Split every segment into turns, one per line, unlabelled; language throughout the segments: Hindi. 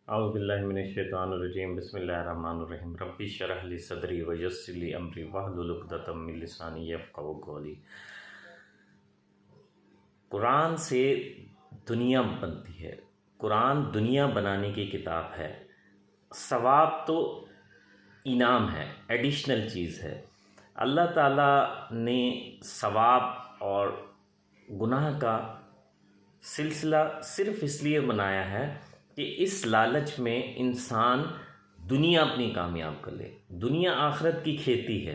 औज़ुबिल्लाहिमिनश्शैतानिर्रजीम बिस्मिल्लाहिर्रहमानिर्रहीम रब्बि इश्रह ली सदरी व यस्सिर ली अमरी वहलुल उक़दतम मिन लिसानी यफ़क़हू क़ौली। कुरान से दुनिया बनती है। कुरान दुनिया बनाने की किताब है। सवाब तो इनाम है, एडिशनल चीज़ है। अल्लाह ताला ने सवाब और गुनाह का सिलसिला सिर्फ़ इसलिए बनाया है कि इस लालच में इंसान दुनिया अपनी कामयाब कर ले। दुनिया आखिरत की खेती है,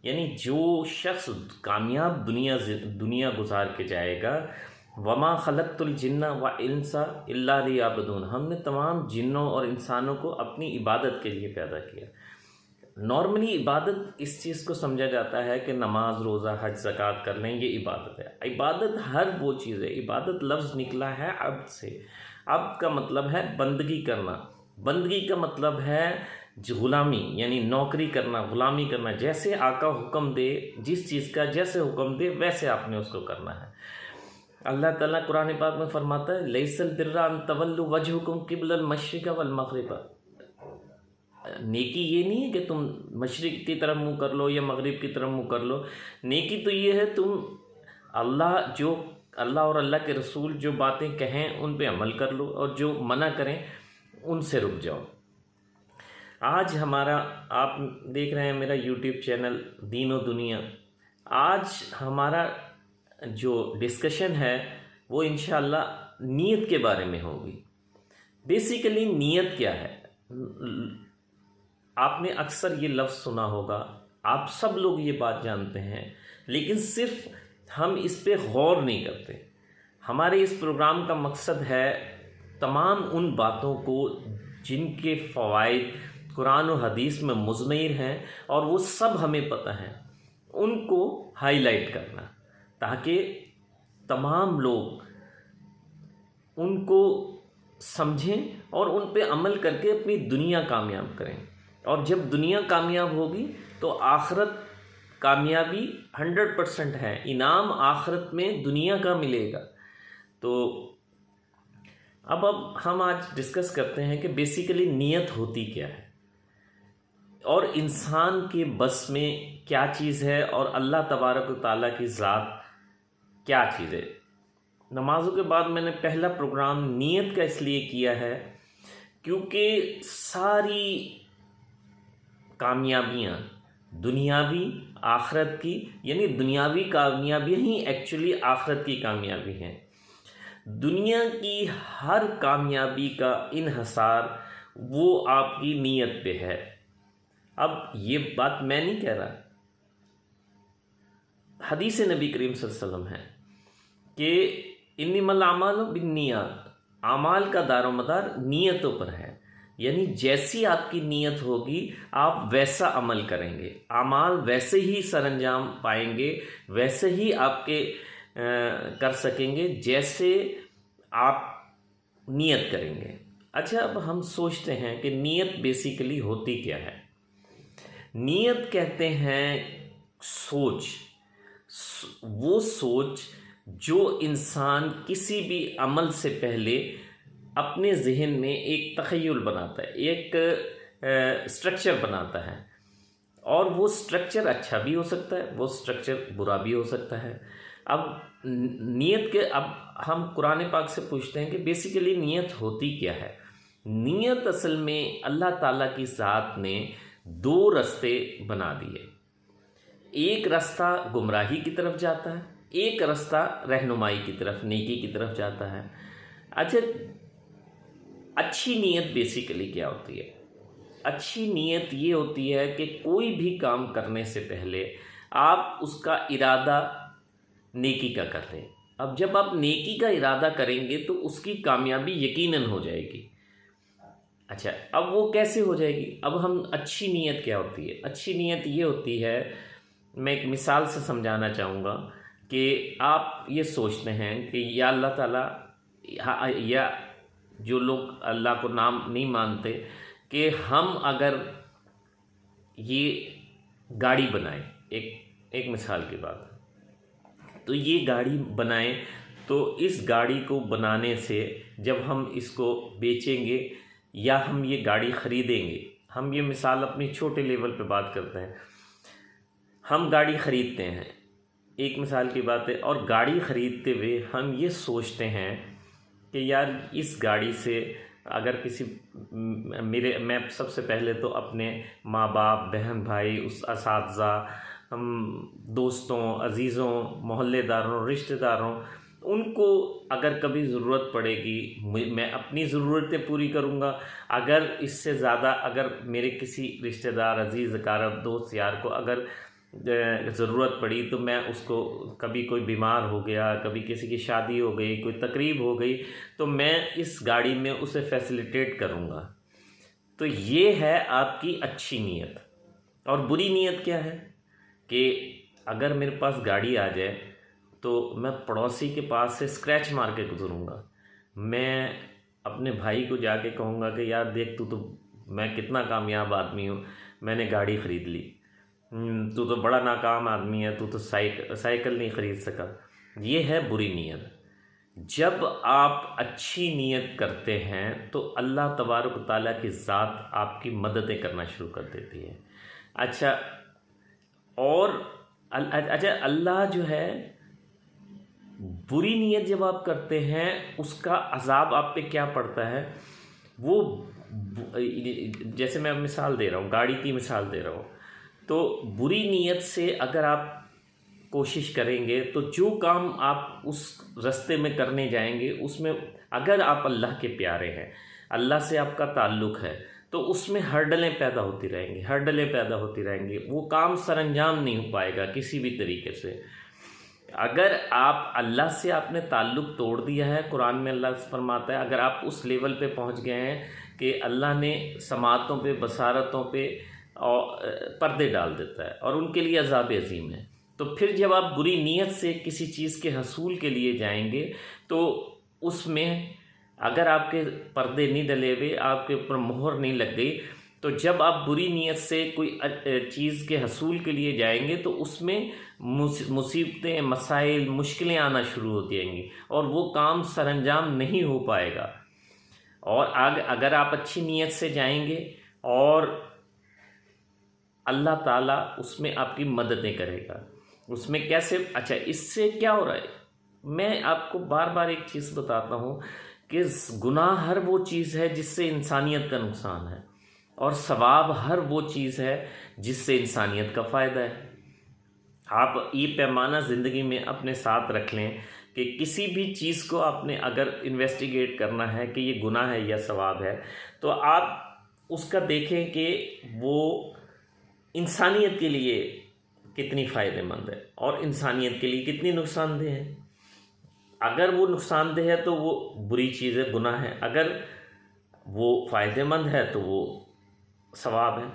यानी जो शख्स कामयाब दुनिया गुजार के जाएगा, वमा खलक़तुल जिन्ना व इंसा इल्ला लियअबुदून, हमने तमाम जिन्नों और इंसानों को अपनी इबादत के लिए पैदा किया। नॉर्मली इबादत इस चीज़ को समझा जाता है कि नमाज रोज़ा हज ज़कात कर लें, ये इबादत है। इबादत हर वो चीज़ है। इबादत लफ्ज़ निकला है अब्द से। अब्द का मतलब है बंदगी करना। बंदगी का मतलब है गुलामी, यानी नौकरी करना, गुलामी करना। जैसे आका हुक्म दे, जिस चीज़ का जैसे हुक्म दे वैसे आपने उसको करना है। अल्लाह ताला कुरान पाक में फरमाता है, लैसल बिर्रा अन तवल्लु वजहुकुम क़िबलल मशरिक़ वल मग़रिब। नेकी ये नहीं है कि तुम मशरिक़ की तरफ मुँह कर लो या मग़रिब की तरफ मुँह कर लो। नेकी तो ये है तुम अल्लाह और अल्लाह के रसूल जो बातें कहें उन पे अमल कर लो, और जो मना करें उनसे रुक जाओ। आज हमारा, आप देख रहे हैं मेरा यूट्यूब चैनल दीन और दुनिया। आज हमारा जो डिस्कशन है वो इंशाअल्लाह नीयत के बारे में होगी। बेसिकली नीयत क्या है? आपने अक्सर ये लफ्ज़ सुना होगा, आप सब लोग ये बात जानते हैं, लेकिन सिर्फ हम इस पे गौर नहीं करते। हमारे इस प्रोग्राम का मकसद है तमाम उन बातों को जिनके फ़वाइद कुरान और हदीस में मुज़मर हैं और वो सब हमें पता है, उनको हाईलाइट करना, ताकि तमाम लोग उनको समझें और उन पे अमल करके अपनी दुनिया कामयाब करें। और जब दुनिया कामयाब होगी तो आखिरत कामयाबी 100% है। इनाम आखिरत में दुनिया का मिलेगा। तो अब हम आज डिस्कस करते हैं कि बेसिकली नीयत होती क्या है और इंसान के बस में क्या चीज़ है और अल्लाह तबारक व तआला की ज़ात क्या चीज़ है। नमाज़ों के बाद मैंने पहला प्रोग्राम नीयत का इसलिए किया है क्योंकि सारी कामयाबियाँ दुनियावी आखिरत की, यानी दुनियावी कामयाबियाँ ही एक्चुअली आखिरत की कामयाबी हैं। दुनिया की हर कामयाबी का इन्हसार वो आपकी नीयत पे है। अब ये बात मैं नहीं कह रहा, हदीस नबी करीम सल्लल्लाहु अलैहि वसल्लम है कि इन्नमल आमालु बिन्नियात, आमाल का दारोमदार नीयतों पर है। यानी जैसी आपकी नीयत होगी आप वैसा अमल करेंगे, आमाल वैसे ही सरंजाम पाएंगे, वैसे ही आपके कर सकेंगे जैसे आप नियत करेंगे। अच्छा, अब हम सोचते हैं कि नियत बेसिकली होती क्या है। नियत कहते हैं सोच, वो सोच जो इंसान किसी भी अमल से पहले अपने जहन में एक तख़य्युल बनाता है, एक स्ट्रक्चर बनाता है, और वो स्ट्रक्चर अच्छा भी हो सकता है, वो स्ट्रक्चर बुरा भी हो सकता है। अब नियत के, अब हम कुरान पाक से पूछते हैं कि बेसिकली नियत होती क्या है। नियत असल में अल्लाह ताला की ज़ात ने दो रास्ते बना दिए। एक रास्ता गुमराही की तरफ जाता है, एक रास्ता रहनुमाई की तरफ, नेकी की तरफ जाता है। अच्छा, अच्छी नीयत बेसिकली क्या होती है? अच्छी नीयत ये होती है कि कोई भी काम करने से पहले आप उसका इरादा नेकी का कर लें। अब जब आप नेकी का इरादा करेंगे तो उसकी कामयाबी यकीनन हो जाएगी। अच्छा, अब वो कैसे हो जाएगी? अब हम अच्छी नीयत क्या होती है? अच्छी नीयत ये होती है, मैं एक मिसाल से समझाना चाहूँगा कि आप ये सोचते हैं कि या अल्लाह ताला, या जो लोग अल्लाह को नाम नहीं मानते, कि हम अगर ये गाड़ी बनाएं, एक मिसाल की बात, तो ये गाड़ी बनाएं तो इस गाड़ी को बनाने से जब हम इसको बेचेंगे या हम ये गाड़ी ख़रीदेंगे। हम ये मिसाल अपनी छोटे लेवल पे बात करते हैं। हम गाड़ी ख़रीदते हैं, एक मिसाल की बात है, और गाड़ी ख़रीदते हुए हम ये सोचते हैं कि यार इस गाड़ी से अगर किसी मैं सबसे पहले तो अपने माँ बाप, बहन भाई, उस असातिज़ा, हम दोस्तों, अज़ीज़ों, मोहल्लेदारों, रिश्तेदारों, उनको अगर कभी ज़रूरत पड़ेगी मैं अपनी ज़रूरतें पूरी करूँगा। अगर इससे ज़्यादा अगर मेरे किसी रिश्तेदार, अज़ीज़, अकारब, दोस्त यार को अगर ज़रूरत पड़ी तो मैं उसको, कभी कोई बीमार हो गया, कभी किसी की शादी हो गई, कोई तकरीब हो गई, तो मैं इस गाड़ी में उसे फैसिलिटेट करूँगा। तो ये है आपकी अच्छी नीयत। और बुरी नीयत क्या है कि अगर मेरे पास गाड़ी आ जाए तो मैं पड़ोसी के पास से स्क्रैच मार के गुजरूँगा। मैं अपने भाई को जाके कहूँगा कि यार देख, तू तो, मैं कितना कामयाब आदमी हूँ, मैंने गाड़ी ख़रीद ली, तू तो बड़ा नाकाम आदमी है, तू तो साइकिल नहीं ख़रीद सका। ये है बुरी नीयत। जब आप अच्छी नीयत करते हैं तो अल्लाह तबारक व तआला की ज़ात आपकी मददें करना शुरू कर देती है। अच्छा, और अल्लाह जो है, बुरी नीयत जब आप करते हैं उसका अजाब आप पे क्या पड़ता है, वो जैसे मैं मिसाल दे रहा हूँ, गाड़ी की मिसाल दे रहा हूँ, तो बुरी नीयत से अगर आप कोशिश करेंगे तो जो काम आप उस रास्ते में करने जाएंगे उसमें अगर आप अल्लाह के प्यारे हैं, अल्लाह से आपका ताल्लुक़ है, तो उसमें हर्डलें पैदा होती रहेंगी, हर्डलें पैदा होती रहेंगी, वो काम सरअंजाम नहीं हो पाएगा किसी भी तरीके से। अगर आप अल्लाह से आपने ताल्लुक़ तोड़ दिया है, कुरान में अल्लाह फरमाता है, अगर आप उस लेवल पे पहुंच गए हैं कि अल्लाह ने समातों पे, बसारतों पे और पर्दे डाल देता है और उनके लिए अज़ाब अज़ीम है, तो फिर जब आप बुरी नीयत से किसी चीज़ के हसूल के लिए जाएंगे तो उसमें अगर आपके पर्दे नहीं डले हुए, आपके ऊपर मोहर नहीं लग गई, तो जब आप बुरी नीयत से कोई चीज़ के हसूल के लिए जाएंगे तो उसमें मुसीबतें, मसाइल, मुश्किलें आना शुरू हो जाएंगी और वो काम सरअंजाम नहीं हो पाएगा। और अगर आप अच्छी नीयत से जाएंगे और अल्लाह ताला उसमें आपकी मददें करेगा। उसमें कैसे? अच्छा, इससे क्या हो रहा है, मैं आपको बार बार एक चीज़ बताता हूँ कि गुनाह हर वो चीज़ है जिससे इंसानियत का नुकसान है, और सवाब हर वो चीज़ है जिससे इंसानियत का फ़ायदा है। आप ये पैमाना ज़िंदगी में अपने साथ रख लें कि किसी भी चीज़ को आपने अगर इन्वेस्टिगेट करना है कि ये गुनाह है या सवाब है, तो आप उसका देखें कि वो इंसानियत के लिए कितनी फ़ायदेमंद है और इंसानियत के लिए कितनी नुकसानदेह है। अगर वो नुकसानदेह है तो वो बुरी चीज़ है, गुनाह है। अगर वो फ़ायदेमंद है तो वो सवाब है।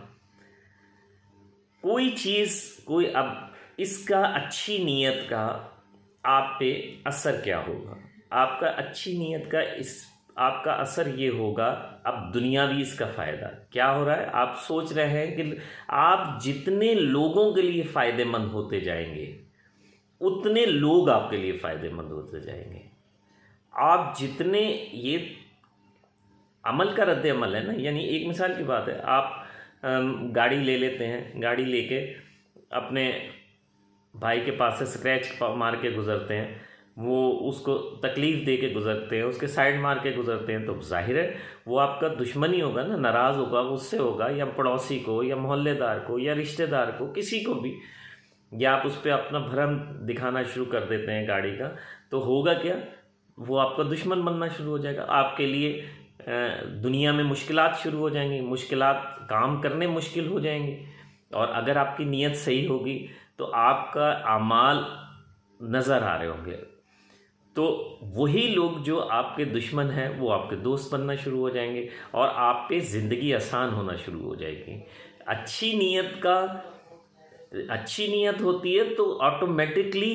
कोई चीज़, कोई, अब इसका अच्छी नीयत का आप पे असर क्या होगा? आपका अच्छी नीयत का आपका असर ये होगा, अब दुनियावी इसका फ़ायदा क्या हो रहा है, आप सोच रहे हैं कि आप जितने लोगों के लिए फ़ायदेमंद होते जाएंगे उतने लोग आपके लिए फ़ायदेमंद होते जाएंगे। आप जितने, ये अमल का रद्द अमल है ना, यानी एक मिसाल की बात है, आप गाड़ी ले लेते हैं, गाड़ी लेके अपने भाई के पास से स्क्रैच मार के गुज़रते हैं, वो उसको तकलीफ़ दे के गुज़रते हैं, उसके साइड मार के गुज़रते हैं, तो जाहिर है वो आपका दुश्मन ही होगा ना, नाराज़ होगा, उससे होगा, या पड़ोसी को, या मोहल्लेदार को, या रिश्तेदार को, किसी को भी, या आप उस पर अपना भरम दिखाना शुरू कर देते हैं गाड़ी का, तो होगा क्या, वो आपका दुश्मन बनना शुरू हो जाएगा। आपके लिए दुनिया में मुश्किलात शुरू हो जाएंगी, मुश्किलात, काम करने मुश्किल हो जाएंगे। और अगर आपकी नीयत सही होगी तो आपका अमाल नज़र आ रहे होंगे, तो वही लोग जो आपके दुश्मन हैं वो आपके दोस्त बनना शुरू हो जाएंगे और आप पे ज़िंदगी आसान होना शुरू हो जाएगी। अच्छी नीयत होती है तो ऑटोमेटिकली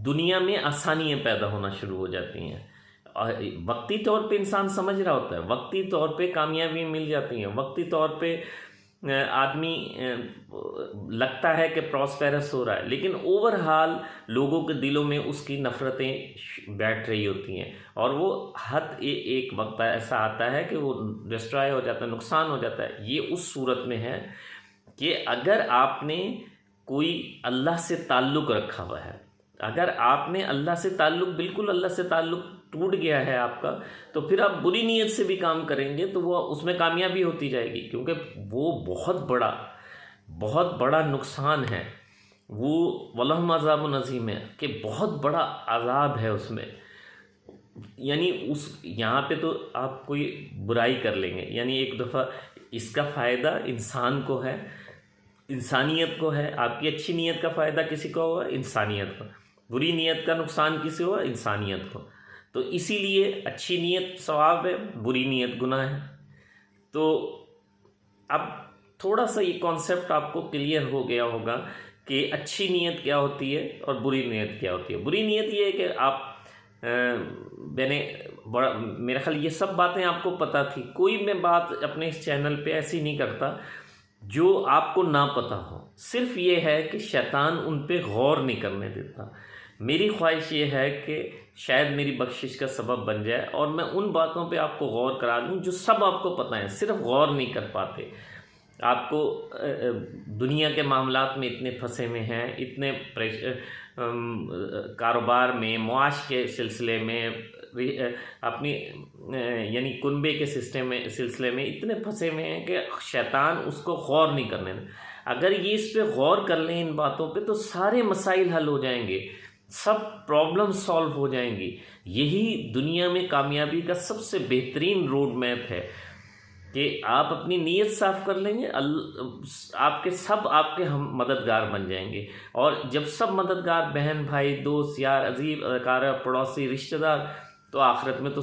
दुनिया में आसानियाँ पैदा होना शुरू हो जाती हैं। वक्ती तौर पे इंसान समझ रहा होता है, वक्ती तौर पे कामयाबी मिल जाती हैं, वक्ती तौर पे आदमी लगता है कि प्रॉस्पेरस हो रहा है, लेकिन ओवरऑल लोगों के दिलों में उसकी नफ़रतें बैठ रही होती हैं और वो हद एक वक्त ऐसा आता है कि वो डिस्ट्रॉय हो जाता है, नुकसान हो जाता है। ये उस सूरत में है कि अगर आपने कोई अल्लाह से ताल्लुक़ रखा हुआ है, अगर आपने अल्लाह से ताल्लुक़, बिल्कुल अल्लाह से ताल्लुक़ टूट गया है आपका, तो फिर आप बुरी नीयत से भी काम करेंगे तो वो उसमें कामयाबी होती जाएगी, क्योंकि वो बहुत बड़ा नुकसान है। वो वलहुम अज़ाबुन अज़ीम है कि बहुत बड़ा अज़ाब है उसमें। यानी उस यहाँ पे तो आप कोई बुराई कर लेंगे, यानी एक दफ़ा इसका फ़ायदा इंसान को है, इंसानियत को है। आपकी अच्छी नीयत का फ़ायदा किसी को होगा? इंसानियत को। बुरी नीयत का नुकसान किसे होगा? इंसानियत को। तो इसीलिए अच्छी नीयत सवाब है, बुरी नीयत गुनाह है। तो अब थोड़ा सा ये कॉन्सेप्ट आपको क्लियर हो गया होगा कि अच्छी नीयत क्या होती है और बुरी नीयत क्या होती है। बुरी नीयत ये है कि आप मेरा ख्याल ये सब बातें आपको पता थी। कोई मैं बात अपने इस चैनल पे ऐसी नहीं करता जो आपको ना पता हो। सिर्फ ये है कि शैतान उन पे गौर नहीं करने देता। मेरी ख्वाहिश ये है कि शायद मेरी बख्शिश का सबब बन जाए और मैं उन बातों पे आपको गौर करा दूं जो सब आपको पता है, सिर्फ गौर नहीं कर पाते। आपको दुनिया के मामलात में इतने फंसे हुए हैं, इतने कारोबार में, मुआश के सिलसिले में, अपनी यानी कुनबे के सिलसिले में इतने फंसे हुए हैं कि शैतान उसको गौर नहीं करने दें। अगर ये इस पे गौर कर लें इन बातों पे तो सारे मसाइल हल हो जाएंगे, सब प्रॉब्लम सॉल्व हो जाएंगी। यही दुनिया में कामयाबी का सबसे बेहतरीन रोड मैप है कि आप अपनी नीयत साफ़ कर लेंगे, आपके हम मददगार बन जाएंगे। और जब सब मददगार, बहन भाई, दोस्त, यार, अजीब, अकारा, पड़ोसी, रिश्तेदार, तो आखिरत में तो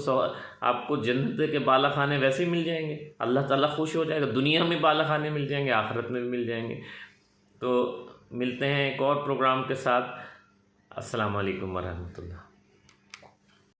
आपको जन्नत के बाला खाने वैसे ही मिल जाएंगे। अल्लाह ताला खुश हो जाएगा, दुनिया में बाला खाने मिल जाएंगे, आखिरत में भी मिल जाएंगे। तो मिलते हैं एक और प्रोग्राम के साथ। अस्सलाम वालेकुम वरहमतुल्लाह।